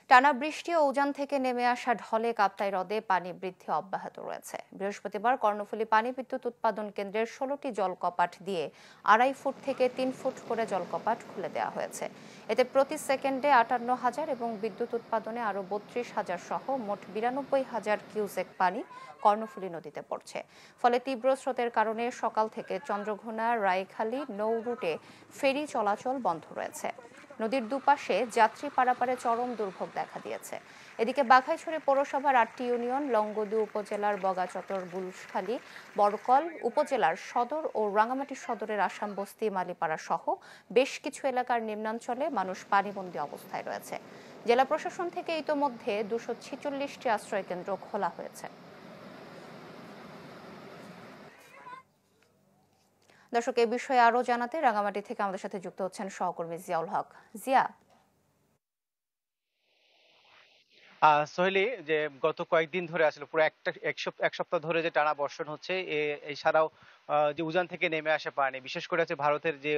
টানা বৃষ্টি ও উজান থেকে নেমে আসা ঢলে কাপ্তাই হ্রদে পানি বৃদ্ধি অব্যাহত রয়েছে। বৃহস্পতিবার কর্ণফুলী পানি বিদ্যুৎ উৎপাদন কেন্দ্রের ১৬টি জলকপাট দিয়ে ২.৫ ফুট থেকে ৩ ফুট করে জলকপাট খুলে দেওয়া হয়েছে। এতে প্রতি সেকেন্ডে ৫৮,০০০ এবং বিদ্যুৎ উৎপাদনে আরও ৩২,০০০ সহ মোট ৯২,০০০ কিউসেক পানি কর্ণফুলী নদীতে পড়ছে। ফলে তীব্র স্রোতের কারণে সকাল থেকে চন্দ্রঘোনা রায়খালী নৌ রুটে ফেরি চলাচল বন্ধ রয়েছে। নদীর দুপাশে যাত্রী পারাপারে চরম দুর্ভোগ দেখা দিয়েছে। এদিকে বাঘাইছড়ি পৌরসভার ৮টি ইউনিয়ন, লংগদু উপজেলার বগাচত্বর, বুলশখালী, বরকল উপজেলার সদর ও রাঙামাটি সদরের আসাম বস্তি, মালিপাড়া সহ বেশ কিছু এলাকার নিম্নাঞ্চলে মানুষ পানিবন্দী অবস্থায় রয়েছে। জেলা প্রশাসন থেকে ইতোমধ্যে ২৪৬টি আশ্রয়কেন্দ্র খোলা হয়েছে। দর্শক, এই বিষয়ে আরো জানাতে রাঙামাটি থেকে আমাদের সাথে যুক্ত হচ্ছেন সহকর্মী জিয়াউল হক। জিয়া। সোহেলি, যে গত কয়েকদিন ধরে আসলে পুরো এক সপ্তাহ ধরে যে টানা বর্ষণ হচ্ছে, এছাড়াও যে উজান থেকে নেমে আসে পানি, বিশেষ করে হচ্ছে ভারতের যে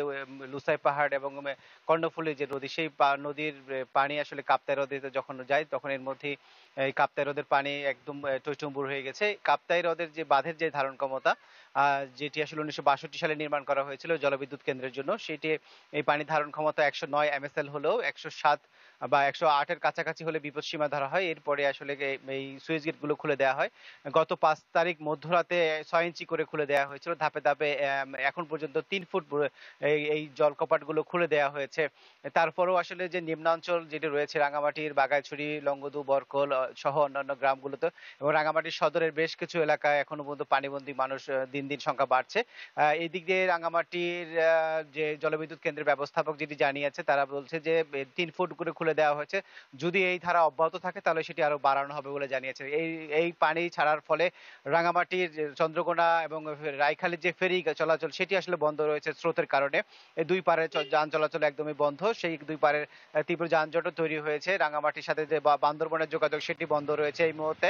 লুসাই পাহাড় এবং কর্ণফুলী যে নদী, সেই নদীর পানি আসলে কাপ্তাই হ্রদে যখন যায় তখন এর মধ্যে এই কাপ্তাই হ্রদের পানি একদম টইটুম্বুর হয়ে গেছে। কাপ্তাই হ্রদের যে বাঁধের যে ধারণ ক্ষমতা, যেটি আসলে ১৯৬২ সালে নির্মাণ করা হয়েছিল জলবিদ্যুৎ কেন্দ্রের জন্য, সেটি এই পানি ধারণ ক্ষমতা ১০৯ MSL হলেও ১০৭ বা ১০৮ এর কাছাকাছি হলে বিপদ সীমা ধরা হয়। এরপরে আসলে এই সুইচ গেট গুলো খুলে দেওয়া হয়। গত ৫ তারিখ মধ্যরাতে ৬ ইঞ্চি করে খুলে দেওয়া হয়েছিল ধাপে ধাপে। এখন পর্যন্ত ৩ ফুট এই জলকপাট গুলো খুলে দেওয়া হয়েছে। তারপরেও আসলে যে নিম্নাঞ্চল যেটি রয়েছে রাঙামাটির বাগাইছড়ি, লংগদু, বরকল সহ অন্যান্য গ্রামগুলোতে এবং রাঙামাটির সদরের বেশ কিছু এলাকায় এখনো পর্যন্ত পানিবন্দী মানুষ দিন দিন সংখ্যা বাড়ছে। এই দিক দিয়ে রাঙামাটির যে জলবিদ্যুৎ কেন্দ্রের ব্যবস্থাপক যেটি জানিয়েছে, তারা বলছে যে ৩ ফুট করে খুলে দেওয়া হয়েছে। যদি এই ধারা অব্যাহত থাকে তাহলে সেটি আরো বাড়ানো হবে বলে জানিয়েছে। এই পানি ছাড়ার ফলে রাঙামাটির চন্দ্রকোনা এবং রায়খালীর যে ফেরি চলাচল, সেটি আসলে বন্ধ রয়েছে স্রোতের কারণে। এই দুই পারে যান চলাচল একদমই বন্ধ। সেই দুই পারের তীব্র যানজটও তৈরি হয়েছে। রাঙামাটির সাথে যে বান্দরবনের যোগাযোগ, সেটি বন্ধ রয়েছে এই মুহূর্তে।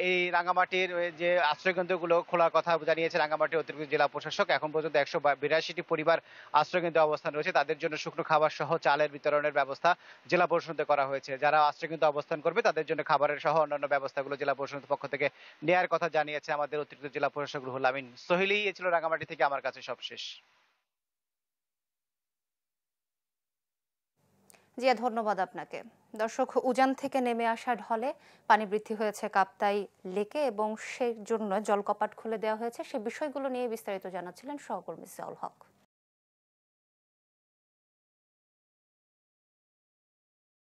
এই রাঙামাটির যে আশ্রয়কেন্দ্রগুলো খোলার কথা জানিয়েছে রাঙামাটি অতিরিক্ত জেলা প্রশাসক। এখন পর্যন্ত ১৮২টি পরিবার আশ্রয়কেন্দ্রে অবস্থান রয়েছে। তাদের জন্য শুকনো খাবার সহ চালের বিতরণের ব্যবস্থা জেলা প্রশাসন করা হয়েছে। যারা আশ্রয়কেন্দ্রে অবস্থান করবে তাদের জন্য খাবারের সহ অন্যান্য ব্যবস্থাগুলো জেলা প্রশাসনের পক্ষ থেকে নেয়ার কথা জানিয়েছে আমাদের অতিরিক্ত জেলা প্রশাসক রুহুল আমিন। সোহেলি, এ ছিল রাঙামাটি থেকে আমার কাছে সবশেষ। জিয়া, ধন্যবাদ আপনাকে। দর্শক, উজান থেকে নেমে আসা ঢলে পানি বৃদ্ধি হয়েছে কাপ্তাই লেকে এবং সেই জন্য জলকপাট খুলে দেওয়া হয়েছে। সে বিষয়গুলো নিয়ে বিস্তারিত জানাচ্ছিলেন সহকর্মী জিয়াউল হক।